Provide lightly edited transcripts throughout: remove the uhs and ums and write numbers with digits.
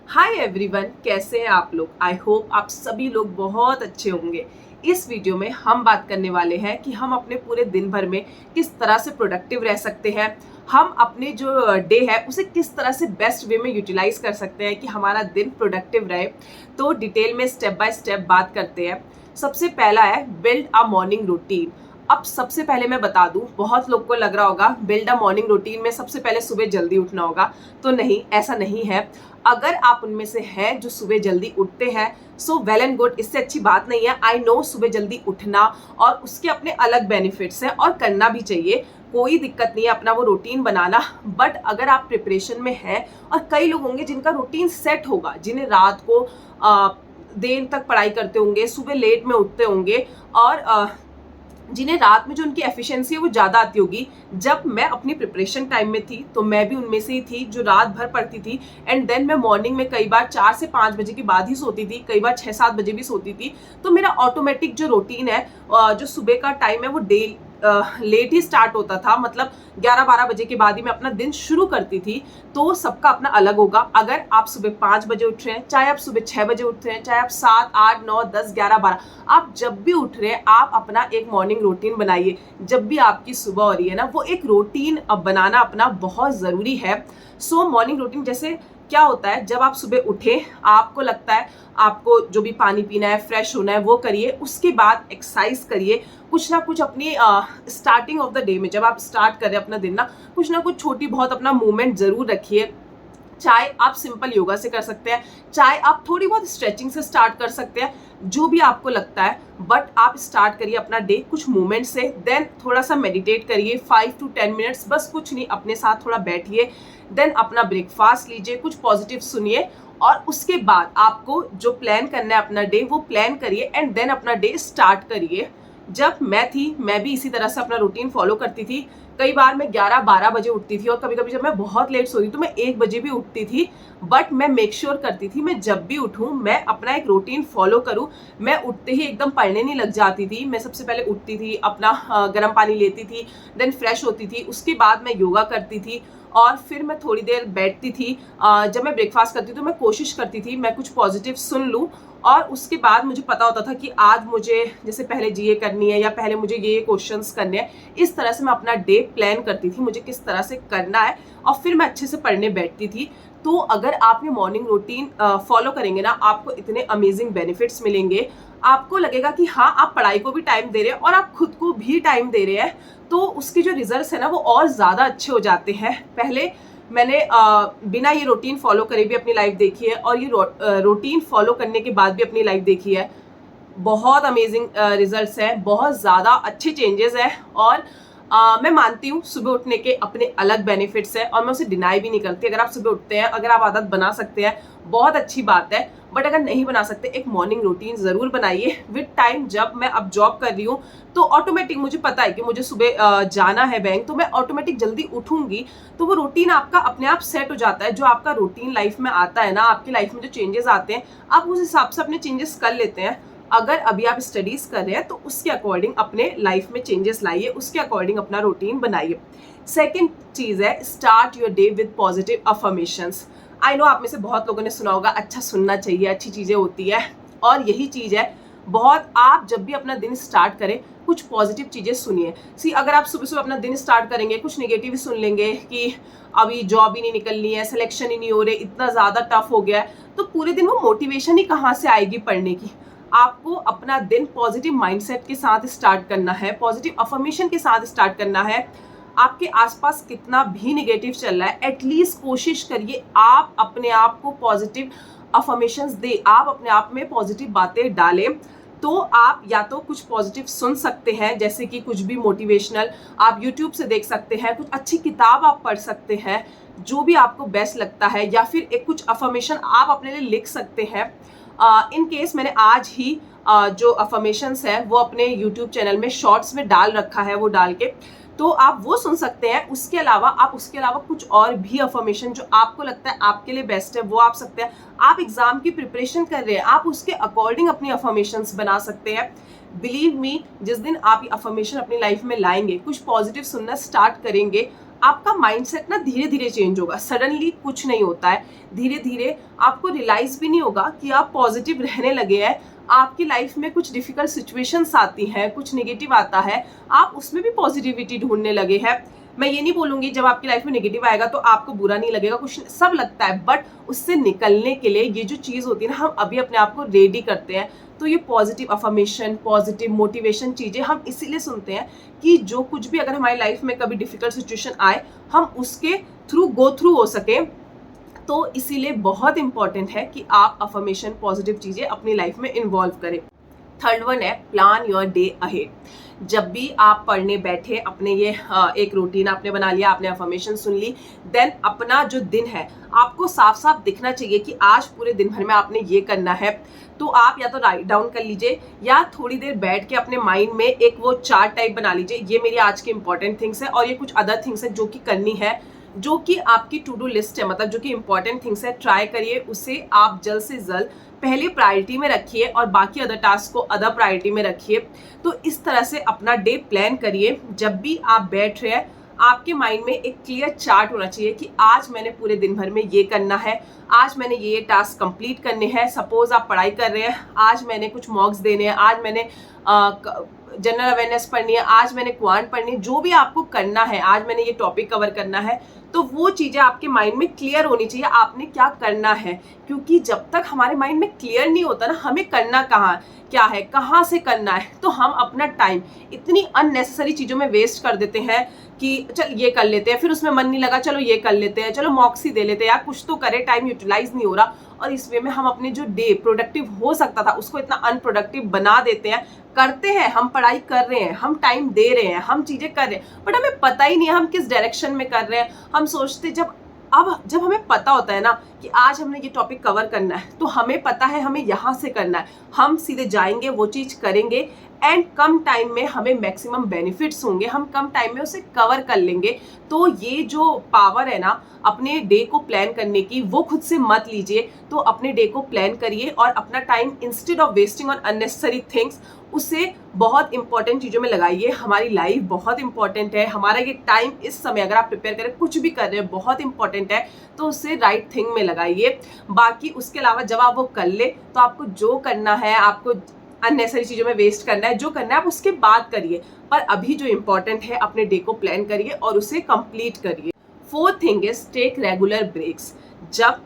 Hi everyone, कैसे हैं आप लोग। आई होप आप सभी लोग बहुत अच्छे होंगे। इस वीडियो में हम बात करने वाले हैं कि हम अपने पूरे दिन भर में किस तरह से प्रोडक्टिव रह सकते हैं। हम अपने जो डे है उसे किस तरह से बेस्ट वे में यूटिलाइज कर सकते हैं कि हमारा दिन प्रोडक्टिव रहे। तो डिटेल में स्टेप बाय स्टेप बात करते हैं। सबसे पहला है बिल्ड अ मॉर्निंग रूटीन। अब सबसे पहले मैं बता दूं, बहुत लोग को लग रहा होगा बिल्ड अ मॉर्निंग रूटीन में सबसे पहले सुबह जल्दी उठना होगा। तो नहीं, ऐसा नहीं है। अगर आप उनमें से हैं जो सुबह जल्दी उठते हैं सो वेल एंड गुड, इससे अच्छी बात नहीं है। आई नो सुबह जल्दी उठना और उसके अपने अलग बेनिफिट्स हैं और करना भी चाहिए, कोई दिक्कत नहीं है अपना वो रूटीन बनाना। बट अगर आप प्रिपरेशन में हैं, और कई लोग होंगे जिनका रूटीन सेट होगा, जिन्हें रात को देर तक पढ़ाई करते होंगे, सुबह लेट में उठते होंगे और जिन्हें रात में जो उनकी एफिशिएंसी है वो ज़्यादा आती होगी। जब मैं अपनी प्रिपरेशन टाइम में थी तो मैं भी उनमें से ही थी जो रात भर पढ़ती थी एंड देन मैं मॉर्निंग में कई बार 4 से 5 बजे के बाद ही सोती थी, कई बार 6-7 बजे भी सोती थी। तो मेरा ऑटोमेटिक जो रूटीन है, जो सुबह का टाइम है वो लेट ही स्टार्ट होता था। मतलब 11-12 बजे के बाद ही मैं अपना दिन शुरू करती थी। तो सबका अपना अलग होगा। अगर आप सुबह 5 बजे उठ रहे हैं, चाहे आप सुबह 6 बजे उठ रहे हैं, चाहे आप 7, 8, 9, 10, 11, 12, आप जब भी उठ रहे हैं आप अपना एक मॉर्निंग रूटीन बनाइए। जब भी आपकी सुबह हो रही है ना, वो एक रूटीन बनाना अपना बहुत ज़रूरी है। सो मॉर्निंग रूटीन जैसे क्या होता है, जब आप सुबह उठे आपको लगता है आपको जो भी पानी पीना है, फ्रेश होना है, वो करिए। उसके बाद एक्सरसाइज करिए। कुछ ना कुछ अपनी स्टार्टिंग ऑफ द डे में जब आप स्टार्ट करें अपना दिन ना, कुछ ना कुछ छोटी बहुत अपना मूवमेंट जरूर रखिए। चाहे आप सिंपल योगा से कर सकते हैं, चाहे आप थोड़ी बहुत स्ट्रेचिंग से स्टार्ट कर सकते हैं, जो भी आपको लगता है। बट आप स्टार्ट करिए अपना डे कुछ मूवमेंट से। देन थोड़ा सा मेडिटेट करिए 5 to 10 मिनट्स, बस कुछ नहीं, अपने साथ थोड़ा बैठिए। देन अपना ब्रेकफास्ट लीजिए, कुछ पॉजिटिव सुनिए और उसके बाद आपको जो प्लान करना है अपना डे वो प्लान करिए एंड देन अपना डे स्टार्ट करिए। जब मैं भी इसी तरह से अपना रूटीन फॉलो करती थी। कई बार मैं 11-12 बजे उठती थी और कभी कभी जब मैं बहुत लेट सोती तो मैं 1 बजे भी उठती थी। बट मैं मेक श्योर करती थी मैं जब भी उठूं मैं अपना एक रूटीन फॉलो करूं। मैं उठते ही एकदम पढ़ने नहीं लग जाती थी। मैं सबसे पहले उठती थी, अपना गर्म पानी लेती थी, देन फ्रेश होती थी, उसके बाद मैं योगा करती थी और फिर मैं थोड़ी देर बैठती थी। जब मैं ब्रेकफास्ट करती थी तो मैं कोशिश करती थी मैं कुछ पॉजिटिव सुन लूं और उसके बाद मुझे पता होता था कि आज मुझे जैसे पहले जीए करनी है या पहले मुझे ये क्वेश्चंस करने हैं। इस तरह से मैं अपना डे प्लान करती थी, मुझे किस तरह से करना है और फिर मैं अच्छे से पढ़ने बैठती थी। तो अगर आप ये मॉर्निंग रूटीन फॉलो करेंगे ना, आपको इतने अमेजिंग बेनिफिट्स मिलेंगे। आपको लगेगा कि हाँ, आप पढ़ाई को भी टाइम दे रहे हैं और आप खुद को भी टाइम दे रहे हैं। तो उसके जो रिजल्ट्स है ना वो और ज़्यादा अच्छे हो जाते हैं। पहले मैंने बिना ये रूटीन फॉलो करे भी अपनी लाइफ देखी है और ये रूटीन फॉलो करने के बाद भी अपनी लाइफ देखी है। बहुत अमेजिंग रिजल्ट्स हैं, बहुत ज़्यादा अच्छे चेंजेस हैं और मैं मानती हूँ सुबह उठने के अपने अलग बेनिफिट्स हैं और मैं उसे डिनाई भी नहीं करती। अगर आप सुबह उठते हैं, अगर आप आदत बना सकते हैं, बहुत अच्छी बात है। बट अगर नहीं बना सकते, एक मॉर्निंग रूटीन ज़रूर बनाइए विद टाइम। जब मैं अब जॉब कर रही हूँ तो ऑटोमेटिक मुझे पता है कि मुझे सुबह जाना है बैंक, तो मैं ऑटोमेटिक जल्दी उठूंगी। तो वो रूटीन आपका अपने आप सेट हो जाता है। जो आपका रूटीन लाइफ में आता है ना, आपकी लाइफ में जो चेंजेस आते हैं, आप उस हिसाब से अपने चेंजेस कर लेते हैं। अगर अभी आप स्टडीज कर रहे हैं तो उसके अकॉर्डिंग अपने लाइफ में चेंजेस लाइए, उसके अकॉर्डिंग अपना रूटीन बनाइए। सेकेंड चीज है start your day with positive affirmations. I know आप में से बहुत लोगों ने सुना होगा अच्छा सुनना चाहिए, अच्छी चीजें होती है और यही चीज है बहुत। आप जब भी अपना दिन स्टार्ट करें कुछ पॉजिटिव चीजें सुनिए। सी अगर आप सुबह सुबह अपना दिन स्टार्ट करेंगे कुछ नेगेटिव सुन लेंगे कि अभी जॉब ही नहीं निकलनी है, सिलेक्शन ही नहीं हो रहे, इतना ज्यादा टफ हो गया है, तो पूरे दिन वो मोटिवेशन ही कहाँ से आएगी पढ़ने की। आपको अपना दिन पॉजिटिव माइंडसेट के साथ स्टार्ट करना है, पॉजिटिव अफर्मेशन के साथ स्टार्ट करना है। आपके आसपास कितना भी नेगेटिव चल रहा है, एटलीस्ट कोशिश करिए आप अपने आप को पॉजिटिव अफर्मेशंस दे, आप अपने आप में पॉजिटिव बातें डालें। तो आप या तो कुछ पॉजिटिव सुन सकते हैं, जैसे कि कुछ भी मोटिवेशनल आप यूट्यूब से देख सकते हैं, कुछ अच्छी किताब आप पढ़ सकते हैं, जो भी आपको बेस्ट लगता है, या फिर एक कुछ अफर्मेशन आप अपने लिए लिख सकते हैं। इन केस मैंने आज ही जो अफर्मेशंस है वो अपने यूट्यूब चैनल में शॉर्ट्स में डाल रखा है, वो डाल के तो आप वो सुन सकते हैं। उसके अलावा कुछ और भी अफर्मेशन जो आपको लगता है आपके लिए बेस्ट है वो आप सकते हैं। आप एग्जाम की प्रिपरेशन कर रहे हैं, आप उसके अकॉर्डिंग अपनी अफर्मेशंस बना सकते हैं। बिलीव मी, जिस दिन आप ये अफर्मेशन अपनी लाइफ में लाएंगे, कुछ पॉजिटिव सुनना स्टार्ट करेंगे, आपका माइंडसेट ना धीरे धीरे चेंज होगा। सडनली कुछ नहीं होता है, धीरे धीरे आपको रियलाइज भी नहीं होगा कि आप पॉजिटिव रहने लगे हैं। आपकी लाइफ में कुछ डिफिकल्ट सिचुएशंस आती हैं, कुछ नेगेटिव आता है, आप उसमें भी पॉजिटिविटी ढूंढने लगे हैं। मैं ये नहीं बोलूंगी जब आपकी लाइफ में नेगेटिव आएगा तो आपको बुरा नहीं लगेगा, कुछ सब लगता है, बट उससे निकलने के लिए ये जो चीज होती है ना, हम अभी अपने आप को रेडी करते हैं। तो ये पॉजिटिव अफर्मेशन, पॉजिटिव मोटिवेशन चीजें हम इसीलिए सुनते हैं कि जो कुछ भी अगर हमारी लाइफ में कभी डिफिकल्ट सिचुएशन आए, हम उसके थ्रू गो थ्रू हो सके। तो इसीलिए बहुत इंपॉर्टेंट है कि आप अफर्मेशन, पॉजिटिव चीजें अपनी लाइफ में इन्वॉल्व करें। थर्ड वन है प्लान योर डे अहेड। जब भी आप पढ़ने बैठे, अपने ये एक रूटीन आपने बना लिया, आपने अफर्मेशन सुन ली, देन अपना जो दिन है आपको साफ साफ दिखना चाहिए कि आज पूरे दिन भर में आपने ये करना है। तो आप या तो राइट डाउन कर लीजिए या थोड़ी देर बैठ के अपने माइंड में एक वो चार्ट टाइप बना लीजिए, ये मेरी आज की इंपॉर्टेंट थिंग्स है और ये कुछ अदर थिंग्स है जो कि करनी है, जो कि आपकी टू डू लिस्ट है, मतलब जो कि इंपॉर्टेंट थिंग्स है। ट्राई करिए उसे आप जल्द से जल्द पहले प्रायोरिटी में रखिए और बाकी अदर टास्क को अदर प्रायोरिटी में रखिए। तो इस तरह से अपना डे प्लान करिए। जब भी आप बैठ रहे हैं, आपके माइंड में एक क्लियर चार्ट होना चाहिए कि आज मैंने पूरे दिन भर में ये करना है, आज मैंने ये टास्क कंप्लीट करने हैं। सपोज आप पढ़ाई कर रहे हैं, आज मैंने कुछ मॉक्स देने हैं, आज मैंने जनरल अवेयरनेस पढ़नी है, आज मैंने क्वांट पढ़नी है, जो भी आपको करना है, आज मैंने ये टॉपिक कवर करना है। तो वो चीजें आपके माइंड में क्लियर होनी चाहिए, आपने क्या करना है। क्योंकि जब तक हमारे माइंड में क्लियर नहीं होता ना, हमें करना क्या है, कहाँ से करना है, तो हम अपना टाइम इतनी अननेसेसरी चीजों में वेस्ट कर देते हैं कि चल ये कर लेते हैं, फिर उसमें मन नहीं लगा, चलो ये कर लेते हैं, चलो मॉक्स ही दे लेते हैं, यार कुछ तो करे, टाइम यूटिलाइज नहीं हो रहा। और इस वे में हम अपने जो डे प्रोडक्टिव हो सकता था उसको इतना अनप्रोडक्टिव बना देते हैं। करते हैं, हम पढ़ाई कर रहे हैं, हम टाइम दे रहे हैं, हम चीजें कर रहे हैं, बट हमें पता ही नहीं है हम किस डायरेक्शन में कर रहे हैं। हम सोचते जब हमें पता होता है ना कि आज हमने ये टॉपिक कवर करना है, तो हमें पता है हमें यहाँ से करना है, हम सीधे जाएंगे, वो चीज करेंगे एंड कम टाइम में हमें मैक्सिमम बेनिफिट्स होंगे, हम कम टाइम में उसे कवर कर लेंगे। तो ये जो पावर है ना अपने डे को प्लान करने की, वो खुद से मत लीजिए। तो अपने डे को प्लान करिए और अपना time instead of wasting on unnecessary things, उसे बहुत इंपॉर्टेंट चीजों में लगाइए। हमारी लाइफ बहुत इंपॉर्टेंट है, हमारा ये टाइम इस समय अगर आप प्रिपेयर करें, कुछ भी कर रहे हैं, बहुत इंपॉर्टेंट है, तो उसे राइट थिंग में लगाइए। बाकी उसके अलावा जब आप वो कर ले, तो आपको जो करना है, आपको अननेसेसरी चीजों में वेस्ट करना है, जो करना है आप उसके बाद करिए, पर अभी जो इंपॉर्टेंट है अपने डे को प्लान करिए और उसे कंप्लीट करिए। Fourth thing is take regular breaks. जब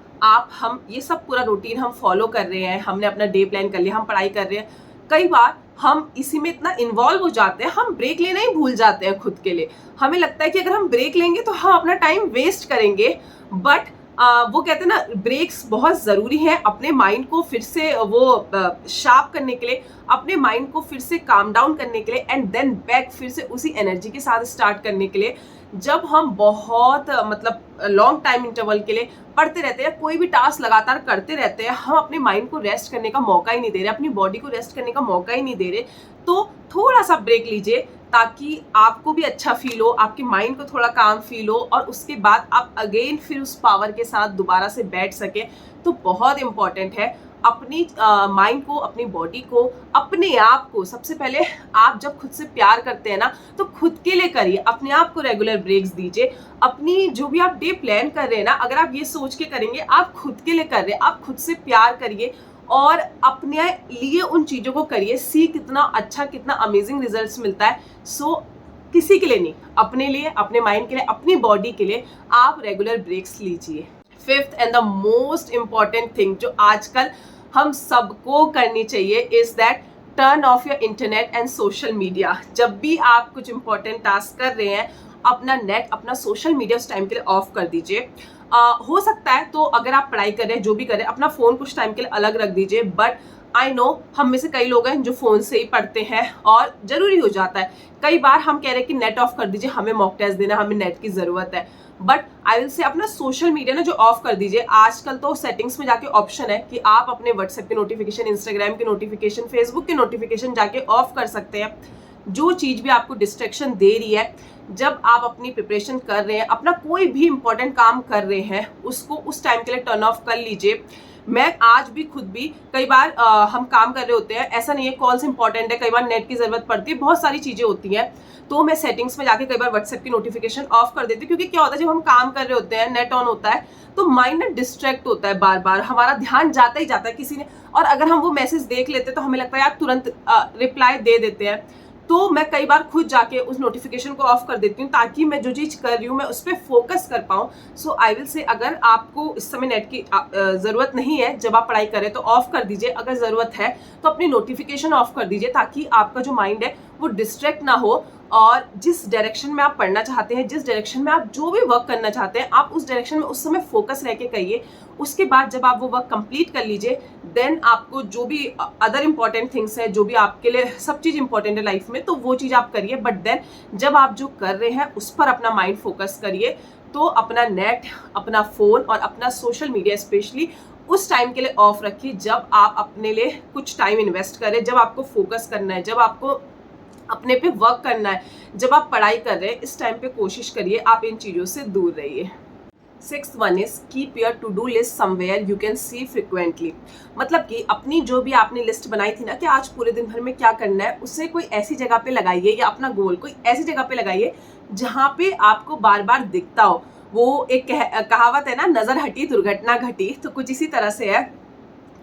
हम ये सब पूरा रूटीन हम फॉलो कर रहे हैं, हमने अपना डे प्लान कर लिया, हम पढ़ाई कर रहे हैं, कई बार हम इसी में इतना इन्वॉल्व हो जाते हैं, हम ब्रेक लेना ही भूल जाते हैं खुद के लिए। हमें लगता है कि अगर हम ब्रेक लेंगे तो हम अपना टाइम वेस्ट करेंगे, बट वो कहते हैं ना, ब्रेक्स बहुत ज़रूरी है अपने माइंड को फिर से वो शार्प करने के लिए, अपने माइंड को फिर से काम डाउन करने के लिए एंड देन बैक फिर से उसी एनर्जी के साथ स्टार्ट करने के लिए। जब हम बहुत मतलब लॉन्ग टाइम इंटरवल के लिए पढ़ते रहते हैं, कोई भी टास्क लगातार करते रहते हैं, हम अपने माइंड को रेस्ट करने का मौका ही नहीं दे रहे, अपनी बॉडी को रेस्ट करने का मौका ही नहीं दे रहे। तो थोड़ा सा ब्रेक लीजिए ताकि आपको भी अच्छा फील हो, आपके माइंड को थोड़ा काम फील हो और उसके बाद आप अगेन फिर उस पावर के साथ दोबारा से बैठ सके। तो बहुत इंपॉर्टेंट है अपनी माइंड को, अपनी बॉडी को, अपने आप को, सबसे पहले आप जब खुद से प्यार करते हैं ना, तो खुद के लिए करिए, अपने आप को रेगुलर ब्रेक्स दीजिए। अपनी जो भी आप डे प्लान कर रहे हैं ना, अगर आप ये सोच के करेंगे आप खुद के लिए कर रहे हैं, आप खुद से प्यार करिए और अपने लिए उन चीज़ों को करिए। सी कितना अच्छा, कितना अमेजिंग रिजल्ट्स मिलता है। सो किसी के लिए नहीं, अपने लिए, अपने माइंड के लिए, अपनी बॉडी के लिए आप रेगुलर ब्रेक्स लीजिए। Fifth and the most important thing जो आजकल हम सबको करनी चाहिए is that turn off your internet and social media. जब भी आप कुछ इंपॉर्टेंट टास्क कर रहे हैं, अपना नेट, अपना सोशल मीडिया उस टाइम के लिए ऑफ कर दीजिए। हो सकता है तो अगर आप पढ़ाई कर रहे हैं, जो भी कर रहे हैं, अपना फोन कुछ टाइम के लिए अलग रख दीजिए। बट आई नो हम में से कई लोग हैं जो फोन से ही पढ़ते हैं और जरूरी हो जाता है। कई बार हम कह रहे हैं कि नेट ऑफ कर दीजिए, हमें मॉक टेस्ट देना, हमें नेट की जरूरत है, बट आई विल से अपना सोशल मीडिया ना जो ऑफ कर दीजिए। आजकल तो सेटिंग्स में जाके ऑप्शन है कि आप अपने व्हाट्सएप की नोटिफिकेशन, इंस्टाग्राम की नोटिफिकेशन, फेसबुक की नोटिफिकेशन जाके ऑफ कर सकते हैं। जो चीज भी आपको डिस्ट्रैक्शन दे रही है, जब आप अपनी प्रिपरेशन कर रहे हैं, अपना कोई भी इंपॉर्टेंट काम कर रहे हैं, उसको उस टाइम के लिए टर्न ऑफ कर लीजिए। मैं आज भी खुद भी कई बार हम काम कर रहे होते हैं, ऐसा नहीं है कॉल्स इंपॉर्टेंट है, कई बार नेट की जरूरत पड़ती है, बहुत सारी चीजें होती हैं, तो मैं सेटिंग्स में जाके कई बार व्हाट्सएप की नोटिफिकेशन ऑफ कर देती हूँ। क्योंकि क्या होता है, जब हम काम कर रहे होते हैं, नेट ऑन होता है, तो माइंड ना डिस्ट्रैक्ट होता है, बार बार हमारा ध्यान जाता ही जाता है किसी ने, और अगर हम वो मैसेज देख लेते हैं तो हमें लगता है यार तुरंत रिप्लाई दे देते हैं। तो मैं कई बार खुद जाके उस नोटिफिकेशन को ऑफ कर देती हूँ, ताकि मैं जो चीज कर रही हूँ मैं उस पर फोकस कर पाऊँ। सो आई विल से, अगर आपको इस समय नेट की जरूरत नहीं है, जब आप पढ़ाई करें तो ऑफ कर दीजिए, अगर जरूरत है तो अपनी नोटिफिकेशन ऑफ कर दीजिए, ताकि आपका जो माइंड है वो डिस्ट्रैक्ट ना हो, और जिस डायरेक्शन में आप पढ़ना चाहते हैं, जिस डायरेक्शन में आप जो भी वर्क करना चाहते हैं, आप उस डायरेक्शन में उस समय फोकस रह के करिए। उसके बाद जब आप वो वर्क कंप्लीट कर लीजिए, देन आपको जो भी अदर इंपॉर्टेंट थिंग्स है, जो भी आपके लिए सब चीज इंपॉर्टेंट है लाइफ में, तो वो चीज आप करिए। बट देन जब आप जो कर रहे हैं उस पर अपना माइंड फोकस करिए। तो अपना नेट, अपना फोन और अपना सोशल मीडिया स्पेशली उस टाइम के लिए ऑफ रखिए, जब आप अपने लिए कुछ टाइम इन्वेस्ट करें, जब आपको फोकस करना है, जब आपको अपने पे वर्क करना है, जब आप पढ़ाई कर रहे हैं, इस टाइम पे कोशिश करिए आप इन चीजों से दूर रहिए। 6th one is keep your to do list somewhere you can see frequently. मतलब कि अपनी जो भी आपने लिस्ट बनाई थी ना कि आज पूरे दिन भर में क्या करना है, उसे कोई ऐसी जगह पे लगाइए, या अपना गोल कोई ऐसी जगह पे लगाइए जहां पे आपको बार बार दिखता हो। वो एक कहावत है ना, नजर हटी दुर्घटना घटी, तो कुछ इसी तरह से है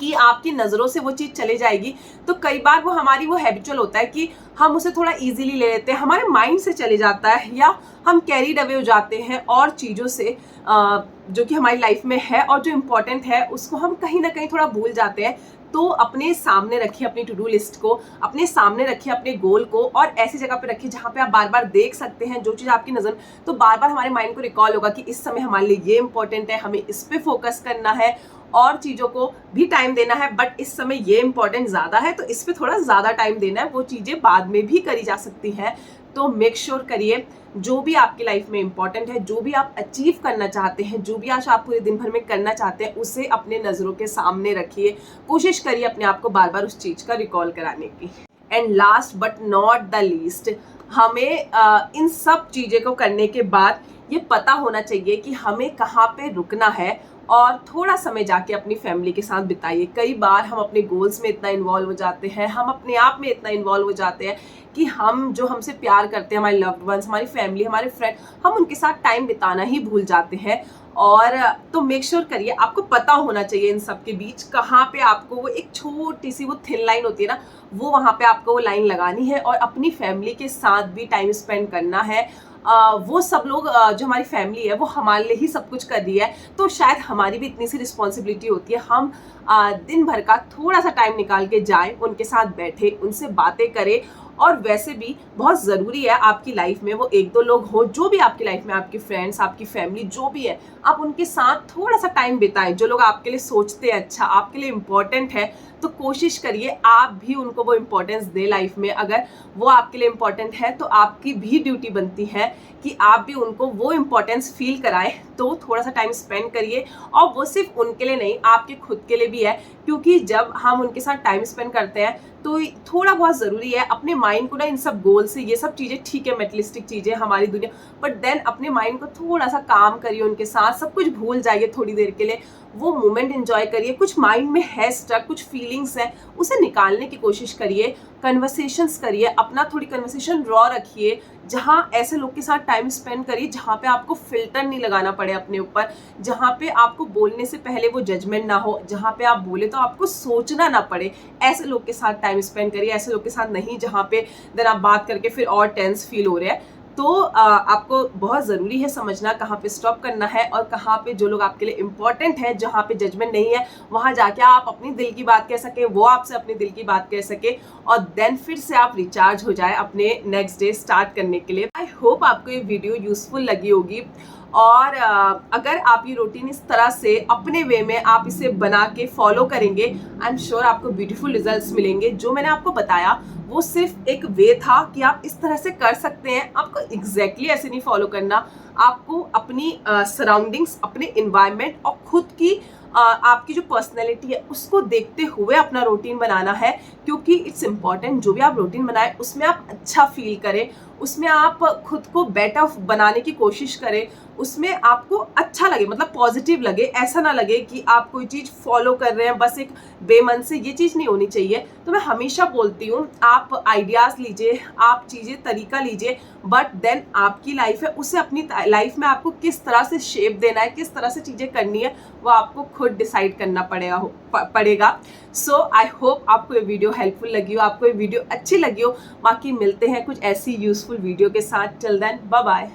कि आपकी नज़रों से वो चीज़ चली जाएगी। तो कई बार वो हमारी वो हैबिचुअल होता है कि हम उसे थोड़ा इजीली ले लेते हैं, हमारे माइंड से चले जाता है, या हम कैरीड अवे हो जाते हैं और चीज़ों से जो कि हमारी लाइफ में है और जो इम्पोर्टेंट है उसको हम कहीं ना कहीं थोड़ा भूल जाते हैं। तो अपने सामने रखिए अपनी टू डू लिस्ट को, अपने सामने रखिए अपने गोल को, और ऐसी जगह पे रखिए जहाँ पे आप बार बार देख सकते हैं जो चीज़ आपकी नज़र, तो बार बार हमारे माइंड को रिकॉल होगा कि इस समय हमारे लिए ये इंपॉर्टेंट है, हमें इस पे फोकस करना है, और चीज़ों को भी टाइम देना है, बट इस समय ये इंपॉर्टेंट ज़्यादा है तो इस पे थोड़ा ज़्यादा टाइम देना है। वो चीज़ें बाद में भी करी जा सकती हैं। तो मेक श्योर करिए जो भी आपकी लाइफ में इंपॉर्टेंट है, जो भी आप अचीव करना चाहते हैं, जो भी आज आप पूरे दिन भर में करना चाहते हैं, उसे अपने नज़रों के सामने रखिए। कोशिश करिए अपने आप को बार बार उस चीज़ का रिकॉल कराने की। And last but not the least, हमें इन सब चीज़ों को करने के बाद ये पता होना चाहिए कि हमें कहाँ पे रुकना है, और थोड़ा समय जाके अपनी फैमिली के साथ बिताइए। कई बार हम अपने गोल्स में इतना इन्वॉल्व हो जाते हैं, हम अपने आप में इतना इन्वॉल्व हो जाते हैं कि हम जो हमसे प्यार करते हैं, हमारे लव्ड वंस, हमारी फैमिली, हमारे फ्रेंड, हम उनके साथ टाइम बिताना ही भूल जाते हैं। और तो मेक श्योर करिए, आपको पता होना चाहिए इन सब के बीच कहाँ पे आपको वो एक छोटी सी वो थिन लाइन होती है ना, वो वहाँ पे आपको वो लाइन लगानी है, और अपनी फैमिली के साथ भी टाइम स्पेंड करना है। वो सब लोग जो हमारी फैमिली है वो हमारे लिए ही सब कुछ कर रही है, तो शायद हमारी भी इतनी सी रिस्पॉन्सिबिलिटी होती है, हम दिन भर का थोड़ा सा टाइम निकाल के जाएं, उनके साथ बैठे, उनसे बातें करें। और वैसे भी बहुत ज़रूरी है आपकी लाइफ में वो एक दो लोग हो, जो भी आपकी लाइफ में, आपके फ्रेंड्स, आपकी फैमिली जो भी है, आप उनके साथ थोड़ा सा टाइम बिताएं। जो लोग आपके लिए सोचते हैं अच्छा, आपके लिए इम्पोर्टेंट है, तो कोशिश करिए आप भी उनको वो इम्पोर्टेंस दे लाइफ में। अगर वो आपके लिए इम्पोर्टेंट है तो आपकी भी ड्यूटी बनती है कि आप भी उनको वो इम्पोर्टेंस फील कराएं। तो थोड़ा सा टाइम स्पेंड करिए, और वो सिर्फ उनके लिए नहीं, आपके खुद के लिए भी है। क्योंकि जब हम उनके साथ टाइम स्पेंड करते हैं तो थोड़ा बहुत ज़रूरी है अपने माइंड को ना इन सब गोल से, ये सब चीज़ें ठीक है मेटलिस्टिक चीज़ें हमारी दुनिया, बट देन अपने माइंड को थोड़ा सा काम करिए, उनके साथ सब कुछ भूल जाइए थोड़ी देर के लिए, वो मोमेंट एंजॉय करिए। कुछ माइंड में है स्टक, कुछ फीलिंग्स है, उसे निकालने की कोशिश करिए, कन्वर्सेशंस करिए, अपना थोड़ी कन्वर्सेशन रॉ रखिए, जहाँ ऐसे लोग के साथ टाइम स्पेंड करिए जहाँ पे आपको फिल्टर नहीं लगाना पड़े अपने ऊपर, जहाँ पे आपको बोलने से पहले वो जजमेंट ना हो, जहाँ पे आप बोले तो आपको सोचना ना पड़े। ऐसे लोग के साथ टाइम स्पेंड करिए, ऐसे लोग के साथ नहीं जहाँ पे देन आप बात करके फिर और टेंस फील हो रहे हैं। तो आपको बहुत ज़रूरी है समझना कहाँ पे स्टॉप करना है, और कहाँ पे जो लोग आपके लिए इम्पोर्टेंट है, जहाँ पे जजमेंट नहीं है, वहाँ जाके आप अपनी दिल की बात कह सके, वो आपसे अपने दिल की बात कह सके, और देन फिर से आप रिचार्ज हो जाए अपने नेक्स्ट डे स्टार्ट करने के लिए। आई होप आपको ये वीडियो यूजफुल लगी होगी, और अगर आप ये रूटीन इस तरह से अपने वे में आप इसे बना के फॉलो करेंगे, आई एम श्योर आपको ब्यूटीफुल रिजल्ट्स मिलेंगे। जो मैंने आपको बताया वो सिर्फ एक वे था कि आप इस तरह से कर सकते हैं, आपको एग्जैक्टली ऐसे नहीं फॉलो करना। आपको अपनी सराउंडिंग्स, अपने इन्वायरमेंट और खुद की आपकी जो पर्सनैलिटी है उसको देखते हुए अपना रूटीन बनाना है। क्योंकि इट्स इम्पॉर्टेंट जो भी आप रूटीन बनाएं उसमें आप अच्छा फील करें, उसमें आप खुद को बेटर बनाने की कोशिश करें, उसमें आपको अच्छा लगे, मतलब पॉजिटिव लगे, ऐसा ना लगे कि आप कोई चीज़ फॉलो कर रहे हैं बस एक बेमन से। ये चीज़ नहीं होनी चाहिए। तो मैं हमेशा बोलती हूँ आप आइडियाज़ लीजिए, आप चीज़ें तरीका लीजिए, बट देन आपकी लाइफ है, उसे अपनी लाइफ में आपको किस तरह से शेप देना है, किस तरह से चीज़ें करनी है, वो आपको खुद डिसाइड करना पड़ेगा। सो आई होप आपको ये वीडियो हेल्पफुल लगी हो, आपको ये वीडियो अच्छी लगी हो। बाकी मिलते हैं कुछ ऐसी यूजफुल वीडियो के साथ। Till then bye bye.